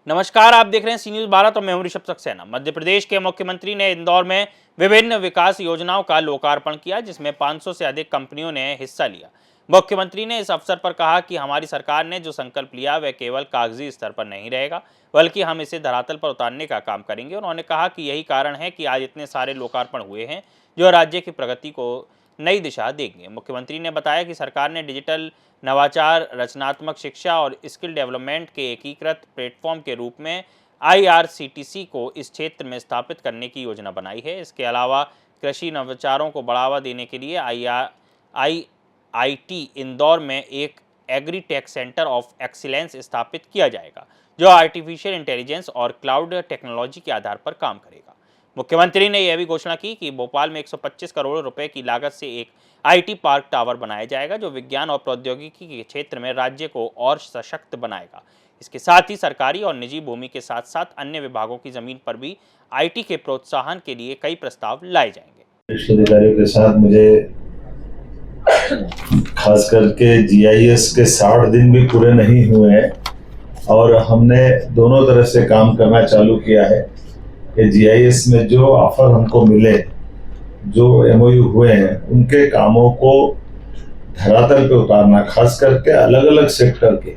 नमस्कार, आप देख रहे हैं सी न्यूज़ भारत और मैं हूं ऋषभ सक्सेना। मध्य प्रदेश के मुख्यमंत्री ने इंदौर में विभिन्न विकास योजनाओं का लोकार्पण किया, जिसमें 500 से अधिक कंपनियों ने हिस्सा लिया। मुख्यमंत्री ने इस अवसर पर कहा कि हमारी सरकार ने जो संकल्प लिया वह केवल कागजी स्तर पर नहीं रहेगा, बल्कि हम इसे धरातल पर उतारने का काम करेंगे। उन्होंने कहा कि यही कारण है कि आज इतने सारे लोकार्पण हुए हैं जो राज्य की प्रगति को नई दिशा देंगे। मुख्यमंत्री ने बताया कि सरकार ने डिजिटल नवाचार, रचनात्मक शिक्षा और स्किल डेवलपमेंट के एकीकृत प्लेटफॉर्म के रूप में IRCTC को इस क्षेत्र में स्थापित करने की योजना बनाई है। इसके अलावा कृषि नवाचारों को बढ़ावा देने के लिए IIT इंदौर में एक एग्रीटेक सेंटर ऑफ एक्सीलेंस स्थापित किया जाएगा, जो आर्टिफिशियल इंटेलिजेंस और क्लाउड टेक्नोलॉजी के आधार पर काम करेगा। मुख्यमंत्री ने यह भी घोषणा की कि भोपाल में 125 करोड़ रुपए की लागत से एक IT पार्क टावर बनाया जाएगा, जो विज्ञान और प्रौद्योगिकी के क्षेत्र में राज्य को और सशक्त बनाएगा। इसके साथ ही सरकारी और निजी भूमि के साथ साथ अन्य विभागों की जमीन पर भी IT के प्रोत्साहन के लिए कई प्रस्ताव लाए जाएंगे। अधिकारियों के साथ मुझे खास करके GIS के 60 दिन भी पूरे नहीं हुए हैं और हमने दोनों तरह से काम करना चालू किया है कि GIS में जो ऑफर हमको मिले, जो MOU हुए हैं, उनके कामों को धरातल पे उतारना, खास करके अलग अलग सेक्टर के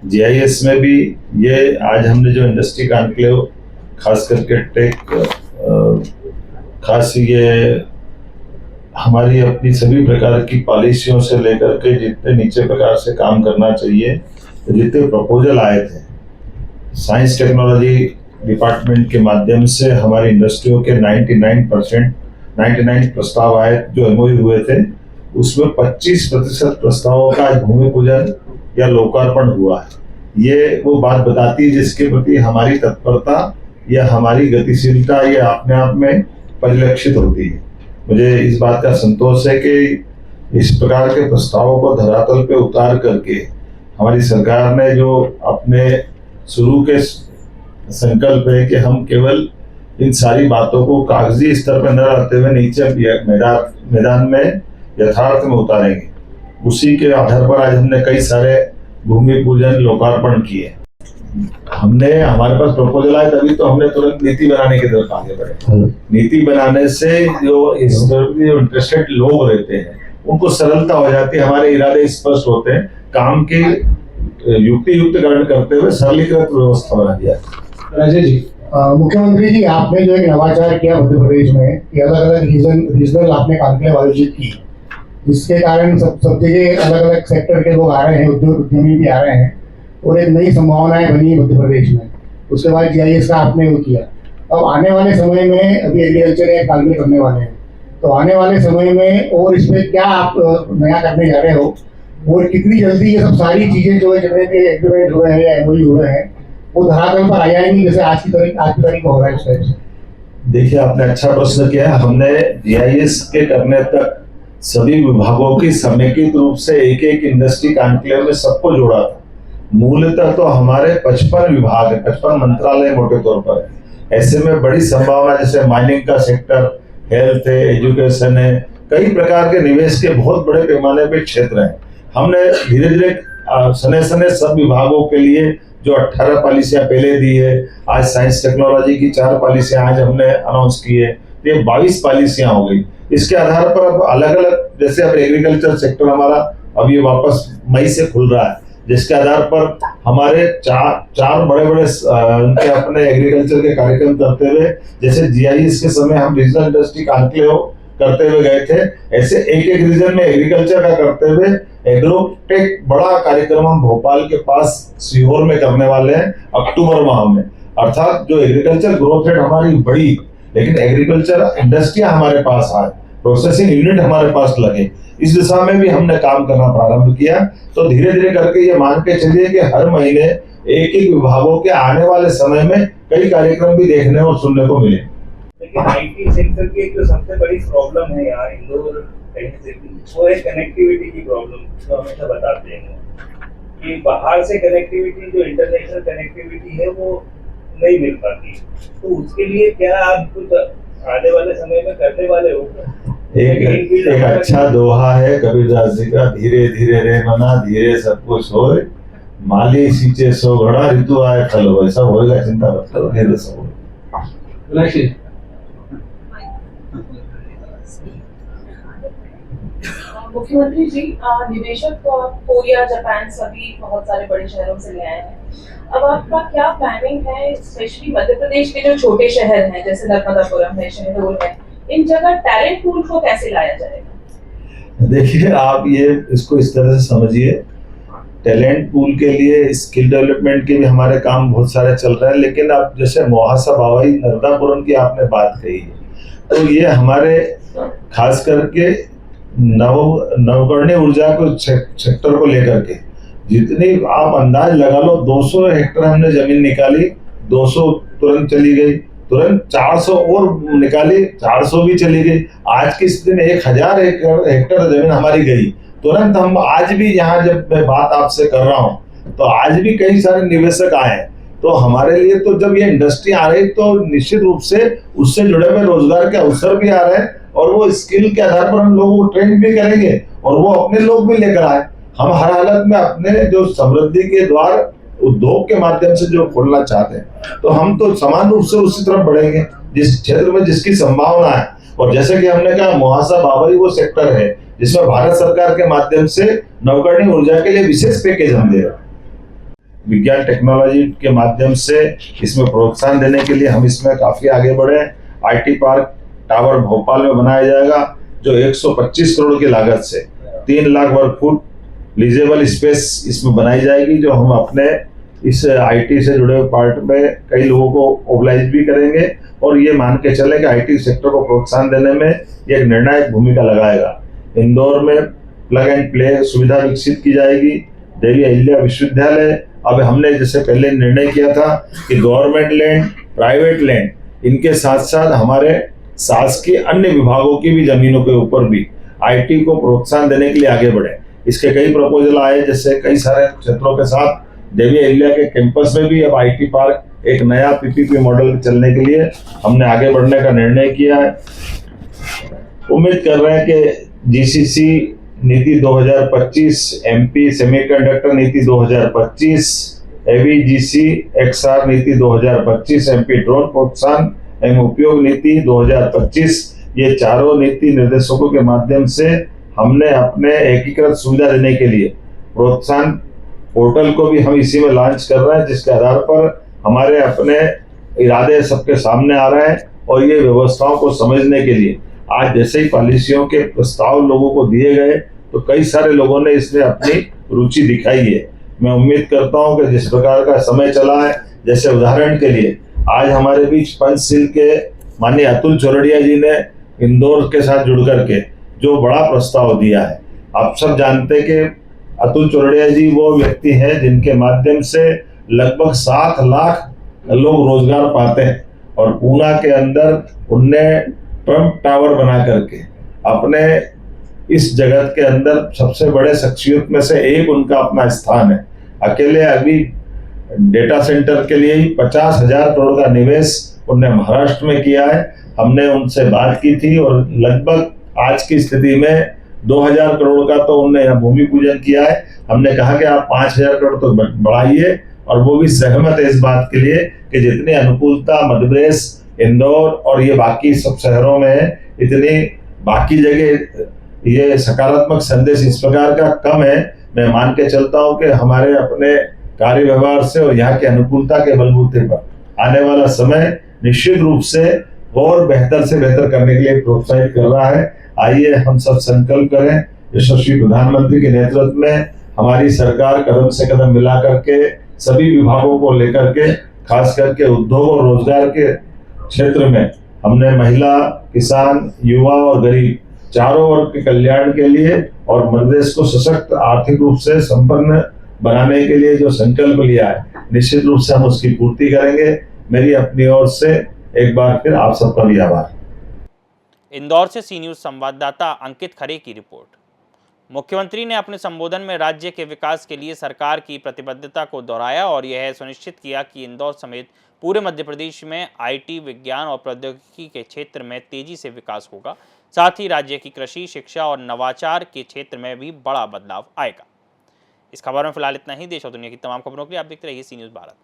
GIS में भी। ये आज हमने जो इंडस्ट्री कॉन्क्लेव, खास करके टेक, खास ये हमारी अपनी सभी प्रकार की पॉलिसियों से लेकर के जितने नीचे प्रकार से काम करना चाहिए, जितने प्रपोजल आए थे साइंस टेक्नोलॉजी डिपार्टमेंट के माध्यम से हमारी इंडस्ट्रियों के 99 प्रस्ताव आए जो MOU हुए थे, उसमें 25% प्रस्तावों का भूमि पूजन या लोकार्पण हुआ है। ये वो बात बताती है जिसके प्रति हमारी तत्परता या हमारी गतिशीलता ये अपने आप में परिलक्षित होती है। मुझे इस बात का संतोष है कि इस प्रकार के प्रस्तावों को धरातल पे उतार करके हमारी सरकार ने जो अपने शुरू के संकल्प है कि हम केवल इन सारी बातों को कागजी स्तर पर न रहते हुए नीचे मैदान में यथार्थ में उतारेंगे, उसी के आधार पर आज हमने कई सारे भूमि पूजन लोकार्पण किए। हमारे पास प्रपोजल आए तभी तो हमने तुरंत नीति बनाने की तरफ आगे बढ़े। नीति बनाने से जो इंटरेस्टेड लोग रहते हैं उनको सरलता हो जाती है, हमारे इरादे स्पष्ट होते हैं, काम की युक्तियुक्तकरण करते हुए सरलीकृत व्यवस्था बना दिया। राजेश जी, मुख्यमंत्री जी, आपने जो एक नवाचार किया मध्य प्रदेश में कि अलग अलग रीजनल आपने कॉन्क्लेव आयोजित की, जिसके कारण सब जगह अलग अलग सेक्टर के लोग आ रहे हैं, उद्यमी भी आ रहे हैं और एक नई संभावनाएं बनी मध्य प्रदेश में। उसके बाद GIS का आपने वो किया। अब आने वाले समय में अभी एग्रीकल्चर एक कॉन्क्लेव करने वाले हैं, तो आने वाले समय में और इसमें क्या आप नया करने जा रहे हो और कितनी जल्दी ये सब सारी चीजें जो है जितने भी एग्रीमेंट हुए हैं या MOU हुए हैं वो धरातल पर आ जाएंगी, जैसे आज की तारीख हो रहा है इस टाइप से? देखिए, आपने अच्छा प्रश्न किया। हमने GIS के करने तक सभी विभागों की समेकित रूप से एक एक इंडस्ट्री कॉन्क्लेव में सबको जोड़ा था। मूलतः तो हमारे 55 विभाग है, 55 मंत्रालय मोटे तौर पर है। ऐसे में बड़ी संभावना, जैसे माइनिंग का सेक्टर, हेल्थ है, एजुकेशन है, कई प्रकार के निवेश के बहुत बड़े पैमाने पे क्षेत्र हैं। हमने धीरे धीरे सने सब विभागों के लिए जो 18 पॉलिसियां पहले दी है, आज साइंस टेक्नोलॉजी की 4 पॉलिसियां आज हमने अनाउंस की है, तो ये 22 पॉलिसियां हो गई। इसके आधार पर अब अलग अलग, जैसे अब एग्रीकल्चर सेक्टर हमारा अब ये वापस मई से खुल रहा है, जिसके आधार पर हमारे चार बड़े उनके अपने एग्रीकल्चर के कार्यक्रम करते हुए, जैसे GIS के समय हम रीजनल इंडस्ट्री कॉन्क्लेव करते हुए गए थे, ऐसे एक एक रीजन में एग्रीकल्चर का करते हुए एग्रोटेक बड़ा कार्यक्रम हम भोपाल के पास सीहोर में करने वाले हैं अक्टूबर माह में। अर्थात जो एग्रीकल्चर ग्रोथ रेट हमारी बढ़ी, लेकिन एग्रीकल्चर इंडस्ट्रियां हमारे पास आए, प्रोसेसिंग यूनिट हमारे पास लगे, इस दिशा में भी हमने काम करना प्रारंभ किया। तो धीरे धीरे करके ये मान के चलिए कि हर महीने एक एक विभागों के आने वाले समय में कई कार्यक्रम भी देखने और सुनने को मिले। लेकिन IT सेक्टर की एक जो सबसे बड़ी प्रॉब्लम है यहाँ इंदौर वो है कनेक्टिविटी की प्रॉब्लम, जो हमेशा बताते हैं कि बाहर से कनेक्टिविटी, जो इंटरनेशनल कनेक्टिविटी है वो नहीं मिल पाती। तो उसके लिए क्या आप कुछ आने वाले समय में करने वाले हो? एक अच्छा दोहा है कबीरदास जी का, धीरे धीरे रे मना धीरे सब कुछ होए, माली सींचे सो घड़ा ऋतु आए फल होए। सब होएगा, चिंता मत करो, धीरे सब होएगा। मुख्यमंत्री जी, निवेशक कोरिया, जापान सभी बहुत सारे बड़े शहरों से ले आए हैं। अब आपका क्या प्लानिंग है, स्पेशली मध्य प्रदेश के जो छोटे शहर हैं जैसे नर्मदापुरम है, शहडोल है, इन जगह टैलेंट पूल को कैसे लाया जाएगा? देखिए, आप ये इसको इस तरह से समझिए, टैलेंट पूल के लिए, स्किल डेवलपमेंट के भी हमारे काम बहुत सारे चल रहे हैं, लेकिन आप जैसे मोहासा बावई नर्मदापुरम की आपने बात कही है, तो ये हमारे खास करके नवकरणीय ऊर्जा को सेक्टर को लेकर के जितनी आप अंदाज लगा लो, 200 हेक्टर हमने जमीन निकाली, 200 तुरंत चली गई, तुरंत 400 और निकाली, 400 भी चली गई। आज की स्थिति में 1000 हेक्टर जमीन हमारी गई तुरंत। हम आज भी यहाँ जब मैं बात आपसे कर रहा हूँ तो आज भी कई सारे निवेशक आए हैं, तो हमारे लिए तो जब ये इंडस्ट्री आ रही तो निश्चित रूप से उससे जुड़े हुए रोजगार के अवसर भी आ रहे हैं, और वो स्किल के आधार पर हम लोगों को ट्रेन भी करेंगे और वो अपने लोग भी लेकर आए। हम हर हालत में अपने जो समृद्धि के द्वार उद्योग के माध्यम से जो खोलना चाहते हैं, तो हम तो समान रूप से उसी तरफ बढ़ेंगे जिस क्षेत्र में जिसकी संभावना है। और जैसे कि हमने कहा, मोहासा बावई वो सेक्टर है जिसमें भारत सरकार के माध्यम से नवकरणीय ऊर्जा के लिए विशेष पैकेज हम दे रहे हैं। विज्ञान टेक्नोलॉजी के माध्यम से इसमें प्रोत्साहन देने के लिए हम इसमें काफी आगे बढ़े। IT पार्क टावर भोपाल में बनाया जाएगा, जो 125 करोड़ की लागत से 3 लाख वर्ग फुट लीजेबल स्पेस इसमें बनाई जाएगी, जो हम अपने इस IT से जुड़े हुए पार्ट में कई लोगों को ओबलाइज भी करेंगे, और ये मान के चले कि IT सेक्टर को प्रोत्साहन देने में ये एक निर्णायक भूमिका लगाएगा। इंदौर में प्लग एंड प्ले सुविधा विकसित की जाएगी। देवी अहिल्या विश्वविद्यालय, अब हमने जैसे पहले निर्णय किया था कि गवर्नमेंट लैंड, प्राइवेट लैंड, इनके साथ साथ हमारे शासकीय अन्य विभागों की भी जमीनों के ऊपर भी IT को प्रोत्साहन देने के लिए आगे बढ़े। इसके कई प्रपोजल आए, जैसे कई सारे क्षेत्रों के साथ देवी अहिल्या के कैंपस में भी अब IT पार्क एक नया PPP मॉडल चलने के लिए हमने आगे बढ़ने का निर्णय किया है। उम्मीद कर रहे हैं कि GCC नीति 2025, MP सेमीकंडक्टर नीति 2025, AVGC XR नीति 2025, MP ड्रोन प्रोत्साहन एवं उपयोग नीति 2025, ये चारों नीति निर्देशकों के माध्यम से हमने अपने एकीकृत सुविधा देने के लिए प्रोत्साहन पोर्टल को भी हम इसी में लॉन्च कर रहे हैं, जिसके आधार पर हमारे अपने इरादे सबके सामने आ रहे हैं। और ये व्यवस्थाओं को समझने के लिए आज जैसे ही पॉलिसियों के प्रस्ताव लोगों को दिए गए तो कई सारे लोगों ने इसमें अपनी रुचि दिखाई है। मैं उम्मीद करता हूं कि जिस प्रकार का समय चला है, जैसे उदाहरण के लिए आज हमारे बीच पंचशील के माननीय अतुल चौरड़िया जी ने इंदौर के साथ जुड़ करके जो बड़ा प्रस्ताव दिया है। आप सब जानते हैं कि अतुल चौरड़िया जी वो व्यक्ति हैं जिनके माध्यम से लगभग 7 लाख लोग रोजगार पाते हैं, और पूना के अंदर उनने ट्रम्प टावर बना करके अपने इस जगत के अंदर सबसे बड़े शख्सियत में से एक उनका अपना स्थान है। अकेले अभी डेटा सेंटर के लिए ही 50,000 करोड़ का निवेश उनने महाराष्ट्र में किया है। हमने उनसे बात की थी और लगभग आज की स्थिति में 2000 करोड़ का तो उनने यहाँ भूमि पूजन किया है। हमने कहा कि आप 5000 करोड़ तो बढ़ाइए, और वो भी सहमत है इस बात के लिए कि जितनी अनुकूलता मध्य प्रदेश, इंदौर और ये बाकी सब शहरों में है, इतनी बाकी जगह ये सकारात्मक संदेश इस प्रकार का कम है। मैं मान के चलता हूँ कि हमारे अपने कार्य व्यवहार से और यहाँ की अनुकूलता के बलबूते पर आने वाला समय निश्चित रूप से और बेहतर से बेहतर करने के लिए प्रोत्साहित कर रहा है। आइए हम सब संकल्प करें, यशस्वी प्रधानमंत्री के नेतृत्व में हमारी सरकार कदम से कदम मिला करके सभी विभागों को लेकर के, खास करके उद्योग और रोजगार के क्षेत्र में हमने महिला, किसान, युवा और गरीब चारों वर्ग के कल्याण के लिए और मध्य प्रदेश को सशक्त आर्थिक रूप से संपन्न बनाने के लिए जो संकल्प लिया है, निश्चित रूप से हम उसकी पूर्ति करेंगे। मेरी अपनी ओर से एक बार फिर आप सबका भी आभार। इंदौर से सी न्यूज संवाददाता अंकित खरे की रिपोर्ट। मुख्यमंत्री ने अपने संबोधन में राज्य के विकास के लिए सरकार की प्रतिबद्धता को दोहराया और यह सुनिश्चित किया कि इंदौर समेत पूरे मध्य प्रदेश में IT, विज्ञान और प्रौद्योगिकी के क्षेत्र में तेजी से विकास होगा। साथ ही राज्य की कृषि, शिक्षा और नवाचार के क्षेत्र में भी बड़ा बदलाव आएगा। इस खबर में फिलहाल इतना ही। देश और दुनिया की तमाम खबरों के लिए आप देखते रहिए सी न्यूज़ भारत।